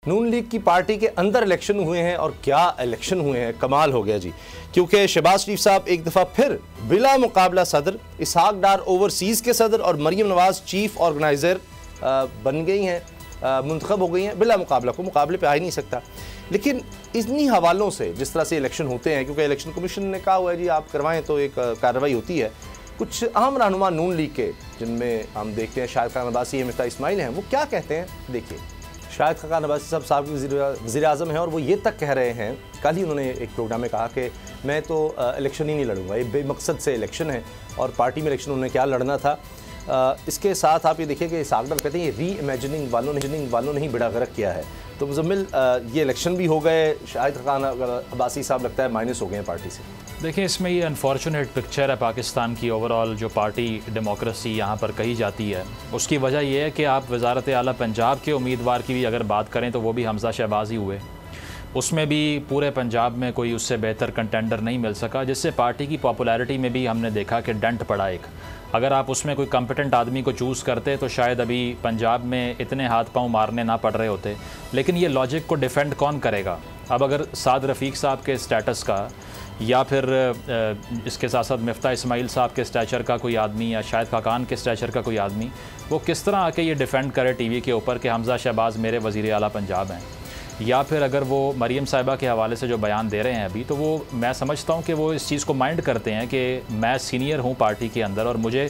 नून league की party के अंदर इलेक्शन हुए हैं और क्या इलेक्शन हुए हैं, कमाल हो गया जी। क्योंकि शहबाज शरीफ साहब एक दफ़ा फिर बिला मुकाबला सदर, इसहाक डार ओवरसीज़ के सदर और मरीम नवाज़ चीफ ऑर्गेनाइज़र बन गई हैं, मुंतखब हो गई हैं। बिला मुकाबला, को मुकाबले पे आ ही नहीं सकता। लेकिन इन्हीं हवालों से जिस तरह से इलेक्शन होते हैं, क्योंकि इलेक्शन कमीशन ने कहा हुआ है जी आप करवाएं तो एक कार्रवाई होती है। कुछ अहम रहनुमा नून लीग के, जिनमें हम देखते हैं शाहिद खान अब्बासी, मिफ्ता इस्माइल हैं, वो क्या कहते हैं देखिए। शाहिद खान अब्बासी साहब साहब वज़ीर आज़म हैं और वो ये तक कह रहे हैं, कल ही उन्होंने एक प्रोग्राम में कहा कि मैं तो इलेक्शन ही नहीं लड़ूंगा, ये बेमकसद से इलेक्शन है और पार्टी में इलेक्शन उन्होंने क्या लड़ना था। इसके साथ आप ये देखिए कि इसहाक डार कहते हैं ये री इमेजिनिंग वालों ने ही बेड़ा गर्क किया है। तो मुज़म्मिल, ये इलेक्शन भी हो गए, शाहिद खान अब्बासी साहब लगता है माइनस हो गए हैं पार्टी से। देखिए, इसमें ये अनफॉर्चुनेट पिक्चर है पाकिस्तान की ओवरऑल जो पार्टी डेमोक्रेसी यहाँ पर कही जाती है। उसकी वजह यह है कि आप वज़ारत आला पंजाब के उम्मीदवार की भी अगर बात करें तो वो भी हमज़ा शहबाज ही हुए। उसमें भी पूरे पंजाब में कोई उससे बेहतर कंटेंडर नहीं मिल सका, जिससे पार्टी की पॉपुलैरिटी में भी हमने देखा कि डेंट पड़ा एक। अगर आप उसमें कोई कॉम्पिटेंट आदमी को चूज़ करते तो शायद अभी पंजाब में इतने हाथ पांव मारने ना पड़ रहे होते। लेकिन ये लॉजिक को डिफेंड कौन करेगा? अब अगर साद रफ़ीक साहब के स्टेटस का या फिर इसके साथ साथ मिफ्ता इस्माइल साहब के स्टैचर का कोई आदमी या शाहिद खाकान के स्टैचर का कोई आदमी, वो किस तरह आके ये डिफेंड करे टीवी के ऊपर कि हमज़ा शहबाज मेरे वज़ीर आला पंजाब हैं? या फिर अगर वो मरीम साहिबा के हवाले से जो बयान दे रहे हैं अभी, तो वो मैं समझता हूँ कि वो इस चीज़ को माइंड करते हैं कि मैं सीनियर हूँ पार्टी के अंदर और मुझे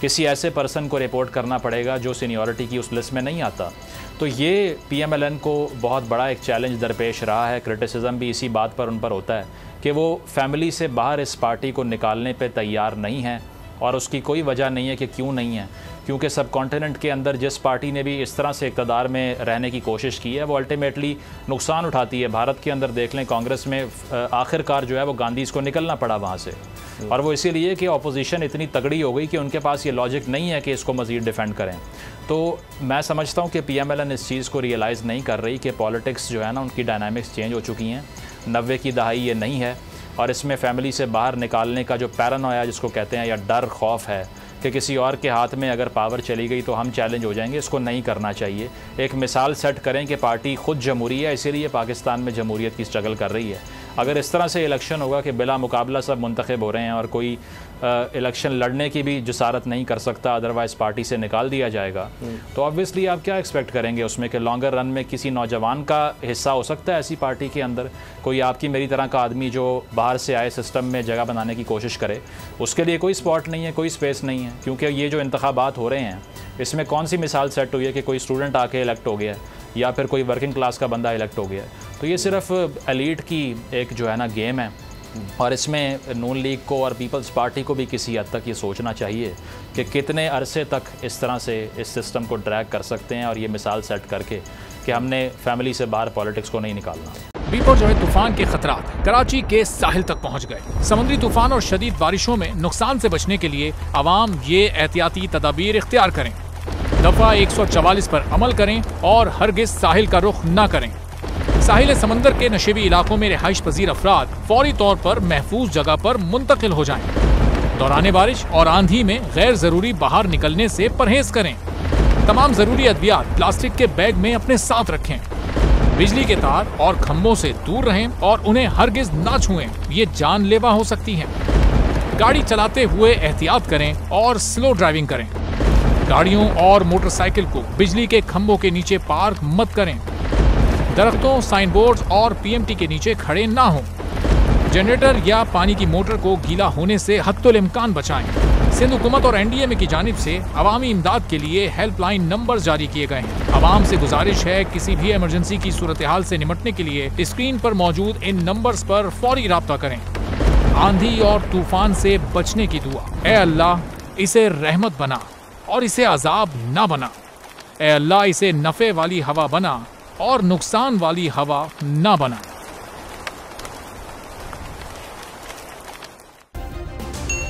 किसी ऐसे पर्सन को रिपोर्ट करना पड़ेगा जो सीनियरिटी की उस लिस्ट में नहीं आता। तो ये PMLN को बहुत बड़ा एक चैलेंज दरपेश रहा है। क्रिटिसिज्म भी इसी बात पर उन पर होता है कि वो फैमिली से बाहर इस पार्टी को निकालने पे तैयार नहीं हैं और उसकी कोई वजह नहीं है कि क्यों नहीं है। क्योंकि सब कॉन्टिनेंट के अंदर जिस पार्टी ने भी इस तरह से इक़्तिदार में रहने की कोशिश की है वो अल्टीमेटली नुकसान उठाती है। भारत के अंदर देख लें, कांग्रेस में आखिरकार जो है वो गांधीज़ को निकलना पड़ा वहाँ से, और वो इसीलिए कि अपोजिशन इतनी तगड़ी हो गई कि उनके पास ये लॉजिक नहीं है कि इसको मज़ीद डिफेंड करें। तो मैं समझता हूँ कि PMLN इस चीज़ को रियलाइज़ नहीं कर रही कि पॉलिटिक्स जो है ना, उनकी डायनामिक्स चेंज हो चुकी हैं। 90 की दहाई ये नहीं है और इसमें फैमिली से बाहर निकालने का जो पैरानोया जिसको कहते हैं, या डर खौफ है कि किसी और के हाथ में अगर पावर चली गई तो हम चैलेंज हो जाएंगे, इसको नहीं करना चाहिए। एक मिसाल सेट करें कि पार्टी ख़ुद जमहूरी है, इसीलिए पाकिस्तान में जमहूरियत की स्ट्रगल कर रही है। अगर इस तरह से इलेक्शन होगा कि बिला मुकाबला सब मुंतखब हो रहे हैं और कोई इलेक्शन लड़ने की भी जसारत नहीं कर सकता, अदरवाइज़ पार्टी से निकाल दिया जाएगा, तो ऑब्वियसली आप क्या एक्सपेक्ट करेंगे उसमें कि लॉन्गर रन में किसी नौजवान का हिस्सा हो सकता है ऐसी पार्टी के अंदर? कोई आपकी मेरी तरह का आदमी जो बाहर से आए सिस्टम में जगह बनाने की कोशिश करे, उसके लिए कोई स्पॉट नहीं है, कोई स्पेस नहीं है। क्योंकि ये जो इंतखाबात हो रहे हैं इसमें कौन सी मिसाल सेट हुई है कि कोई स्टूडेंट आके इलेक्ट हो गया या फिर कोई वर्किंग क्लास का बंदा इलेक्ट हो गया? तो ये सिर्फ एलीट की एक जो है ना गेम है, और इसमें नून लीग को और पीपल्स पार्टी को भी किसी हद तक ये सोचना चाहिए कि कितने अरसे तक इस तरह से इस सिस्टम को ड्रैग कर सकते हैं, और ये मिसाल सेट करके कि हमने फैमिली से बाहर पॉलिटिक्स को नहीं निकालना। बिपरजॉय तूफान के खतरात कराची के साहिल तक पहुंच गए। समुद्री तूफान और शदीद बारिशों में नुकसान से बचने के लिए आवाम ये एहतियाती तदाबीर इख्तियार करें। दफा 144 पर अमल करें और हरगिज साहिल का रुख न करें। साहिल समंदर के नशेबी इलाकों में रिहाइश पजीर अफराद फौरी तौर पर महफूज जगह पर मुंतकिल हो जाएं। दौरान बारिश और आंधी में गैर जरूरी बाहर निकलने से परहेज करें। तमाम जरूरी अद्वियात प्लास्टिक के बैग में अपने साथ रखें। बिजली के तार और खंभों से दूर रहें और उन्हें हरगिज ना छुएं, ये जानलेवा हो सकती हैं। गाड़ी चलाते हुए एहतियात करें और स्लो ड्राइविंग करें। गाड़ियों और मोटरसाइकिल को बिजली के खंभों के नीचे पार्क मत करें। दरख्तों, साइन बोर्ड और PMT के नीचे खड़े ना हों। जनरेटर या पानी की मोटर को गीला होने से हत्तुल इम्कान बचाएं। सिंध हुकूमत और NDA की जानिब से अवामी इमदाद के लिए हेल्पलाइन नंबर जारी किए गए हैं। आवाम से गुजारिश है किसी भी इमरजेंसी की सूरत हाल से निपटने के लिए स्क्रीन पर मौजूद इन नंबर्स पर फौरी राब्ता करें। आंधी और तूफान से बचने की दुआ। ए अल्लाह, इसे रहमत बना और इसे अजाब ना बना। ए अल्लाह, इसे नफे वाली हवा बना और नुकसान वाली हवा ना बना।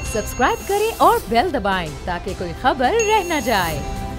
सब्सक्राइब करें और बेल दबाएं ताकि कोई खबर रह न जाए।